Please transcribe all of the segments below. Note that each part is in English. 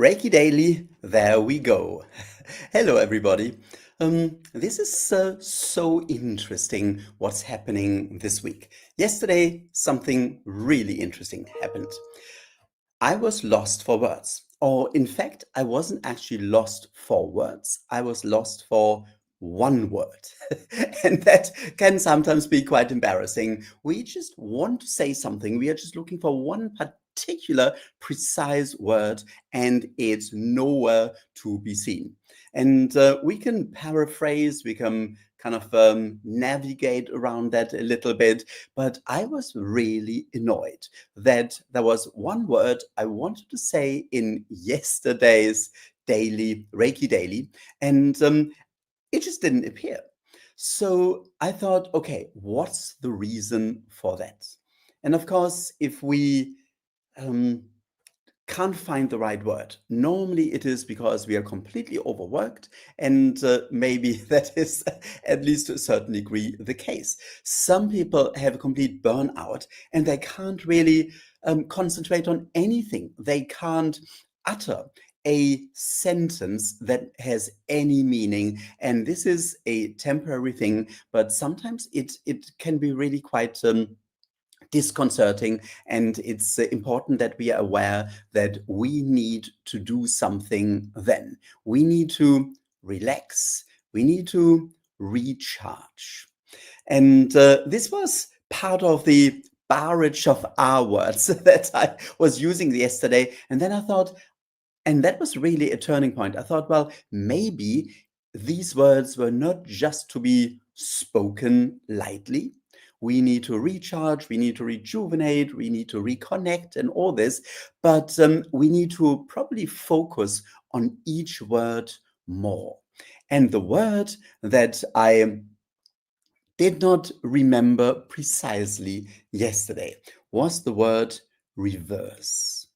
Reiki Daily, there we go. Hello, everybody. This is so interesting what's happening this week. Yesterday, something really interesting happened. I was lost for words. Or, in fact, I wasn't actually lost for words. I was lost for one word. And that can sometimes be quite embarrassing. We just want to say something. We are just looking for one particular precise word, and it's nowhere to be seen. And we can paraphrase, we can kind of navigate around that a little bit. But I was really annoyed that there was one word I wanted to say in yesterday's daily Reiki Daily, and it just didn't appear. So I thought, okay, what's the reason for that? And of course, if we um, can't find the right word, normally it is because we are completely overworked, and maybe that is at least to a certain degree the case. Some people have a complete burnout and they can't really concentrate on anything. They can't utter a sentence that has any meaning, and this is a temporary thing, but sometimes it can be really quite disconcerting, and it's important that we are aware that we need to do something then. We need to relax, we need to recharge. And this was part of the barrage of R words that I was using yesterday. And then I thought, and that was really a turning point. I thought, well, maybe these words were not just to be spoken lightly. We need to recharge, we need to rejuvenate, we need to reconnect and all this, but we need to probably focus on each word more. And the word that I did not remember precisely yesterday was the word reverse.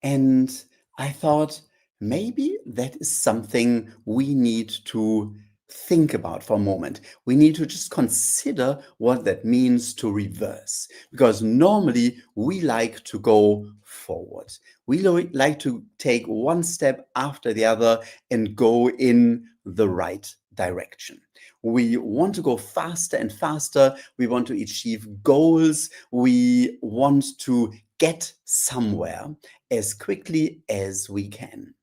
And I thought maybe that is something we need to think about for a moment. We need to just consider what that means to reverse, because normally we like to go forward. We like to take one step after the other and go in the right direction. We want to go faster and faster. We want to achieve goals. We want to get somewhere as quickly as we can.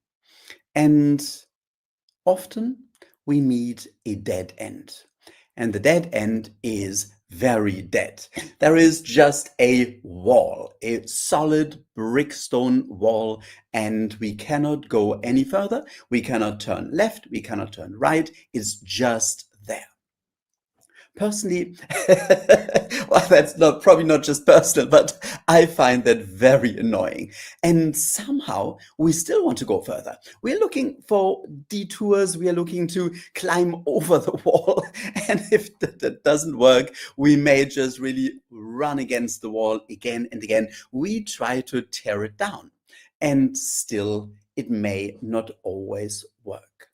And often we meet a dead end. And the dead end is very dead. There is just a wall, a solid brickstone wall, and we cannot go any further. We cannot turn left, we cannot turn right. It's just there. Personally, well, that's probably not just personal, but I find that very annoying. And somehow we still want to go further. We're looking for detours. We are looking to climb over the wall. And if that doesn't work, we may just really run against the wall again and again. We try to tear it down, and still it may not always work.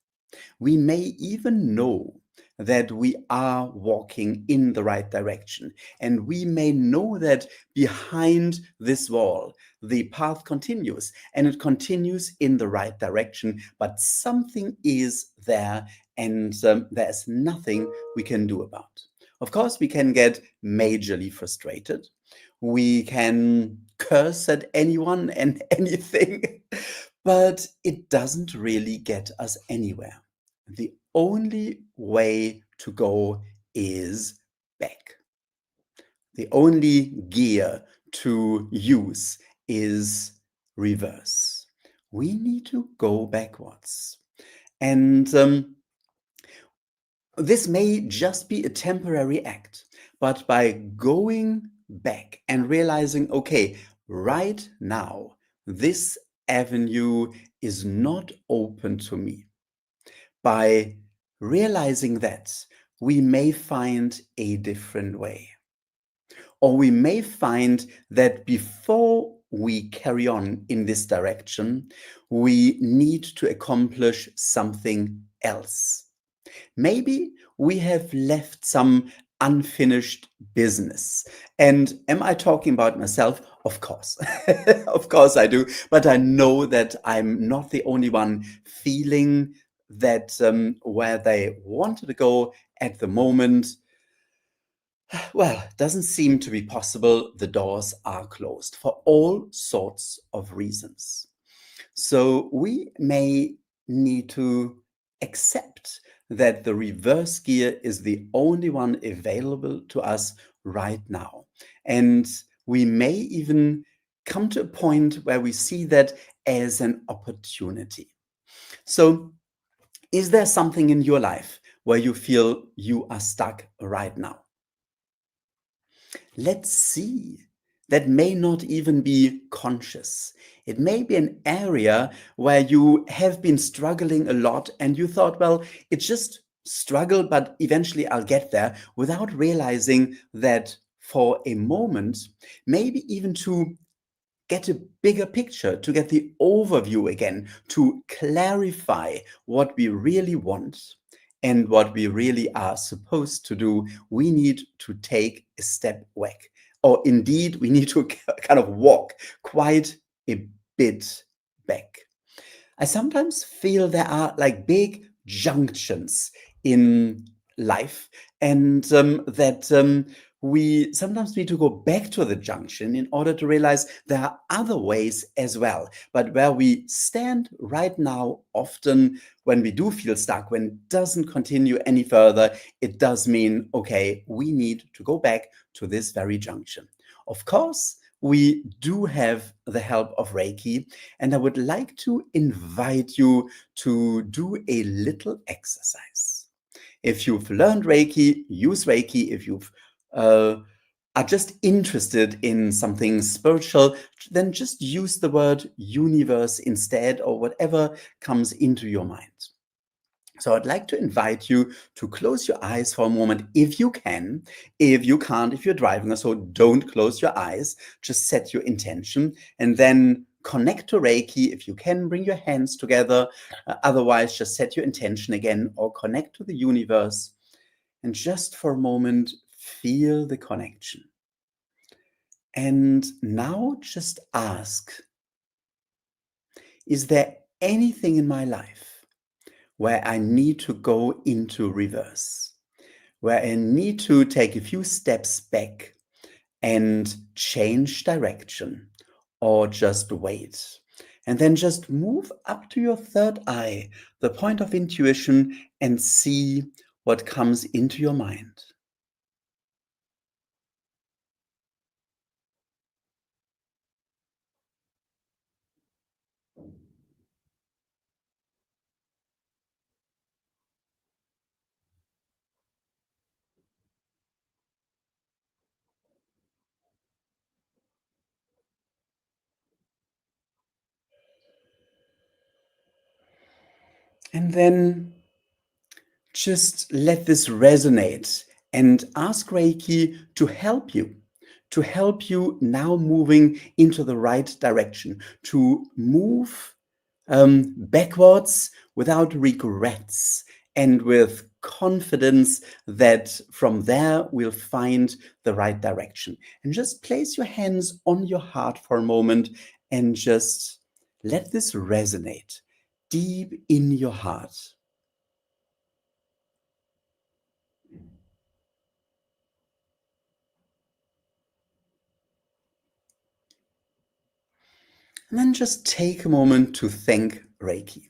We may even know that we are walking in the right direction. And we may know that behind this wall, the path continues, and it continues in the right direction, but something is there, and there's nothing we can do about. Of course, we can get majorly frustrated. We can curse at anyone and anything, but it doesn't really get us anywhere. The only way to go is back. The only gear to use is reverse. We need to go backwards. And this may just be a temporary act, but by going back and realizing, okay, right now, this avenue is not open to me. By realizing that, we may find a different way. Or we may find that before we carry on in this direction, we need to accomplish something else. Maybe we have left some unfinished business. And am I talking about myself? Of course. Of course I do. But I know that I'm not the only one feeling that where they wanted to go at the moment, well, doesn't seem to be possible. The doors are closed for all sorts of reasons. So we may need to accept that the reverse gear is the only one available to us right now. And we may even come to a point where we see that as an opportunity. So, is there something in your life where you feel you are stuck right now? Let's see. That may not even be conscious. It may be an area where you have been struggling a lot and you thought, well, it's just struggle, but eventually I'll get there, without realizing that for a moment, maybe even to get a bigger picture, to get the overview again, to clarify what we really want and what we really are supposed to do, we need to take a step back. Or indeed, we need to kind of walk quite a bit back. I sometimes feel there are like big junctions in life, and that we sometimes need to go back to the junction in order to realize there are other ways as well. But where we stand right now, often when we do feel stuck, when it doesn't continue any further, it does mean, okay, we need to go back to this very junction. Of course, we do have the help of Reiki, and I would like to invite you to do a little exercise. If you've learned Reiki, use Reiki. If you've are just interested in something spiritual, then just use the word universe instead, or whatever comes into your mind. So I'd like to invite you to close your eyes for a moment if you can. If you can't, if you're driving or so, don't close your eyes. Just set your intention and then connect to Reiki. If you can, bring your hands together. Otherwise, just set your intention again or connect to the universe. And just for a moment, feel the connection. And now just ask, is there anything in my life where I need to go into reverse, where I need to take a few steps back and change direction, or just wait? And then just move up to your third eye, the point of intuition, and see what comes into your mind. And then just let this resonate and ask Reiki to help you now moving into the right direction, to move backwards without regrets and with confidence that from there we'll find the right direction. And just place your hands on your heart for a moment and just let this resonate deep in your heart. And then just take a moment to thank Reiki.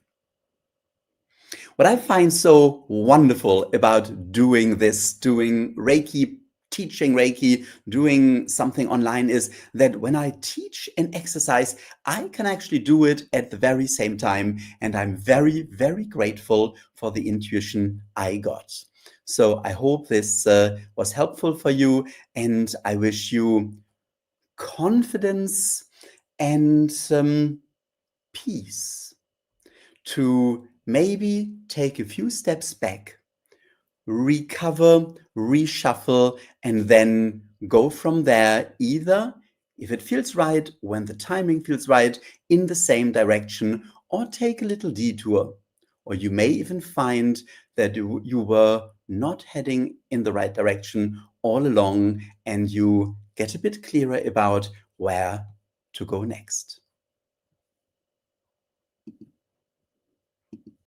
What I find so wonderful about doing this, doing Reiki, teaching Reiki, doing something online, is that when I teach an exercise, I can actually do it at the very same time. And I'm very, very grateful for the intuition I got. So I hope this was helpful for you, and I wish you confidence and peace to maybe take a few steps back, recover, reshuffle, and then go from there, either if it feels right, when the timing feels right, in the same direction, or take a little detour, or you may even find that you were not heading in the right direction all along, and you get a bit clearer about where to go next.